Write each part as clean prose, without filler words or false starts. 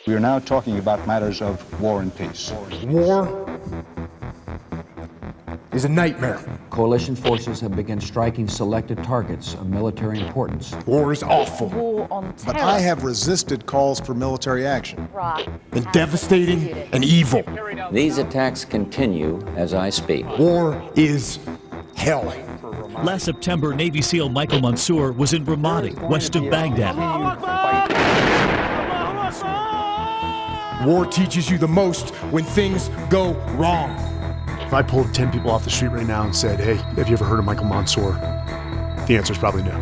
We are now talking about matters of war and peace. War is a nightmare. Coalition forces have begun striking selected targets of military importance. War is awful. War on terror. But I have resisted calls for military action. And devastating and evil. These attacks continue as I speak. War is hell. Last September, Navy SEAL Michael Monsoor was in Ramadi, west of Baghdad. War teaches you the most when things go wrong. If I pulled 10 people off the street right now and said, hey, have you ever heard of Michael Monsoor? The answer is probably no.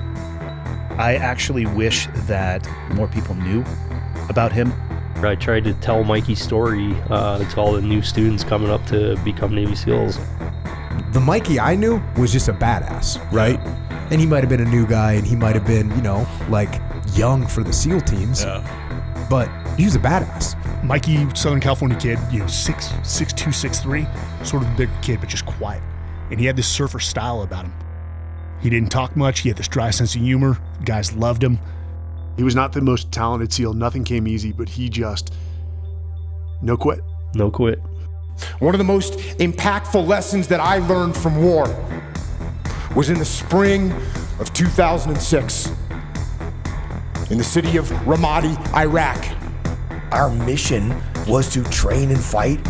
I actually wish that more people knew about him. I tried to tell Mikey's story to all the new students coming up to become Navy SEALs. The Mikey I knew was just a badass, right? Yeah. And he might have been a new guy, and he might have been, like young for the SEAL teams. Yeah. But he was a badass. Mikey, Southern California kid, 6'2", 6'3", sort of a bigger kid, but just quiet. And he had this surfer style about him. He didn't talk much. He had this dry sense of humor. Guys loved him. He was not the most talented SEAL. Nothing came easy, but he just no quit. No quit. One of the most impactful lessons that I learned from war was in the spring of 2006 in the city of Ramadi, Iraq. Our mission was to train and fight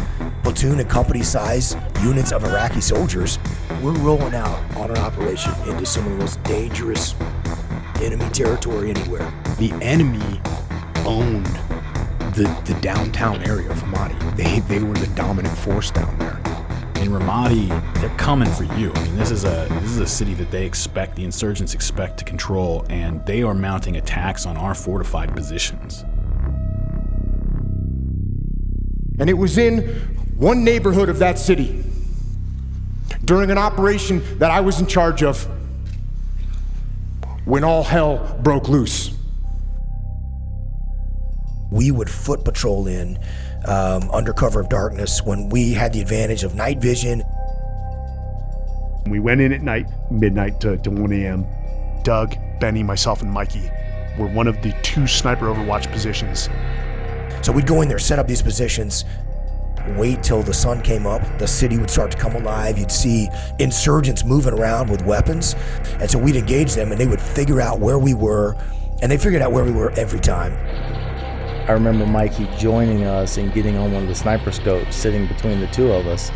platoon and company size units of Iraqi soldiers. We're rolling out on an operation into some of the most dangerous enemy territory anywhere. The enemy owned the downtown area of Ramadi. They were the dominant force down there. In Ramadi, they're coming for you. I mean, this is a city that the insurgents expect to control, and they are mounting attacks on our fortified positions. And it was in one neighborhood of that city during an operation that I was in charge of when all hell broke loose. We would foot patrol in under cover of darkness when we had the advantage of night vision. We went in at night, midnight to 1 a.m. Doug, Benny, myself, and Mikey were one of the 2 sniper overwatch positions. So we'd go in there, set up these positions, wait till the sun came up, the city would start to come alive, you'd see insurgents moving around with weapons, and so we'd engage them and they would figure out where we were, and they figured out where we were every time. I remember Mikey joining us and getting on one of the sniper scopes, sitting between the two of us.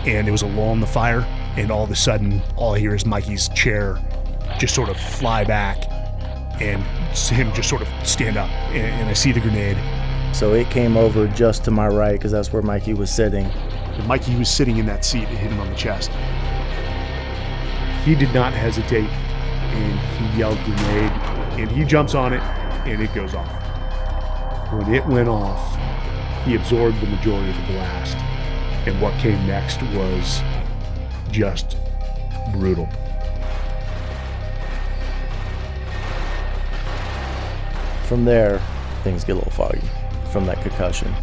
And it was a lull in the fire, and all of a sudden, all I hear is Mikey's chair just sort of fly back, and him just sort of stand up, and I see the grenade. So it came over just to my right, because that's where Mikey was sitting. And Mikey was sitting in that seat, it hit him on the chest. He did not hesitate, and he yelled grenade, and he jumps on it, and it goes off. When it went off, he absorbed the majority of the blast, and what came next was just brutal. From there, things get a little foggy from that concussion.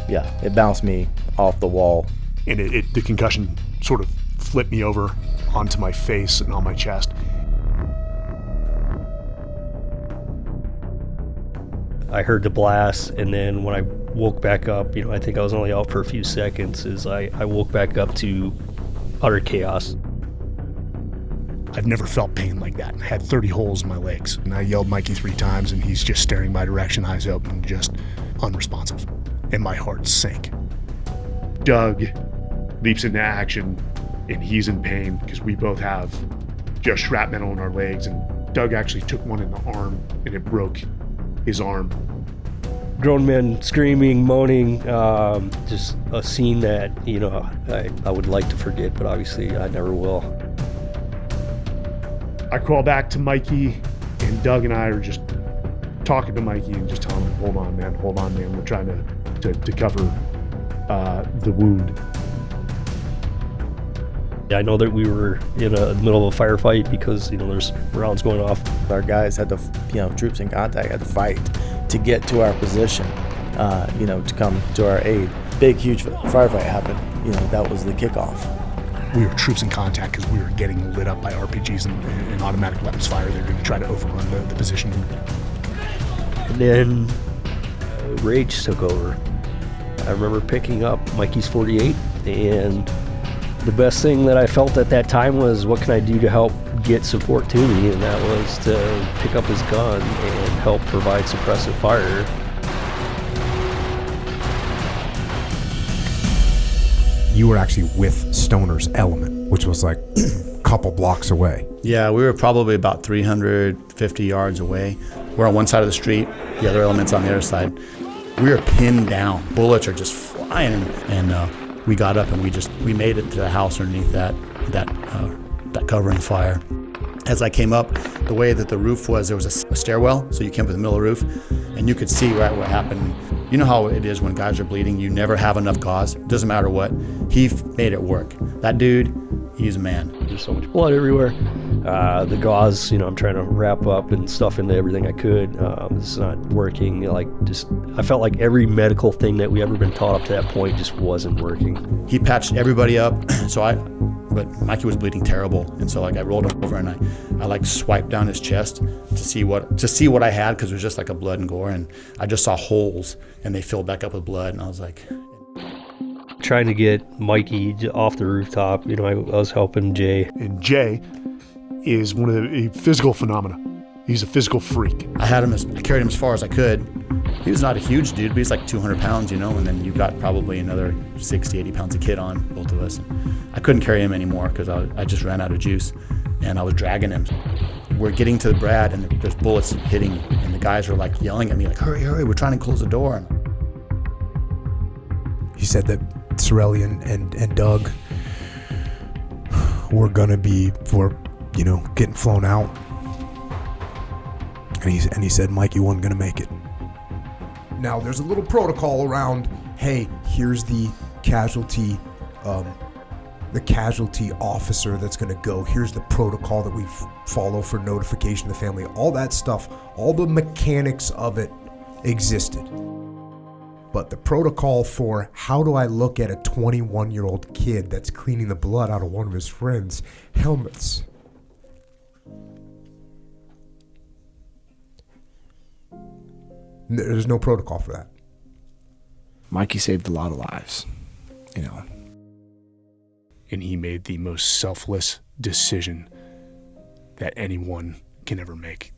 Yeah, it bounced me off the wall. And the concussion sort of flipped me over onto my face and on my chest. I heard the blast, and then when I woke back up, I think I was only out for a few seconds, I woke back up to utter chaos. I've never felt pain like that. I had 30 holes in my legs, and I yelled Mikey 3 times, and he's just staring my direction, eyes open, just unresponsive. And my heart sank. Doug leaps into action, and he's in pain because we both have just shrapnel in our legs, and Doug actually took one in the arm, and it broke his arm. Grown men screaming, moaning, just a scene that, I would like to forget, but obviously I never will. I crawl back to Mikey, and Doug and I are just talking to Mikey and just telling him, hold on, man. We're trying to cover the wound. I know that we were in the middle of a firefight because, there's rounds going off. Our guys had to, troops in contact had to fight to get to our position, to come to our aid. Big, huge firefight happened. That was the kickoff. We were troops in contact because we were getting lit up by RPGs and automatic weapons fire. They were going to try to overrun the position. And then rage took over. I remember picking up Mikey's 48, and the best thing that I felt at that time was, what can I do to help get support to me? And that was to pick up his gun and help provide suppressive fire. You were actually with Stoner's Element, which was like a couple blocks away. Yeah, we were probably about 350 yards away. We're on one side of the street, the other element's on the other side. We were pinned down. Bullets are just flying, and we got up and we made it to the house underneath that covering fire. As I came up, the way that the roof was, there was a stairwell, so you came up in the middle of the roof, and you could see right what happened. You know how it is when guys are bleeding, you never have enough gauze, doesn't matter what. He made it work. That dude, he's a man. There's so much blood everywhere. The gauze, I'm trying to wrap up and stuff into everything I could. It's not working. I felt like every medical thing that we ever been taught up to that point just wasn't working. He patched everybody up, but Mikey was bleeding terrible, and so I rolled him over and I swiped down his chest to see what I had, because it was just like a blood and gore, and I just saw holes and they filled back up with blood, and I was like, trying to get Mikey off the rooftop. I was helping Jay. And Jay is one of the physical phenomena. He's a physical freak. I carried him as far as I could. He was not a huge dude, but he's like 200 pounds, and then you've got probably another 60, 80 pounds of kid on both of us. I couldn't carry him anymore because I just ran out of juice, and I was dragging him. We're getting to the Brad, and there's bullets hitting, and the guys are yelling at me hurry, hurry, we're trying to close the door. He said that Sorelli and Doug were getting flown out, and he said Mikey wasn't gonna make it. Now there's a little protocol around, hey, here's the casualty officer that's gonna go, here's the protocol that we follow for notification of the family. All that stuff, all the mechanics of it existed. But the protocol for how do I look at a 21-year-old kid that's cleaning the blood out of one of his friends' helmets? There's no protocol for that. Mikey saved a lot of lives, And he made the most selfless decision that anyone can ever make.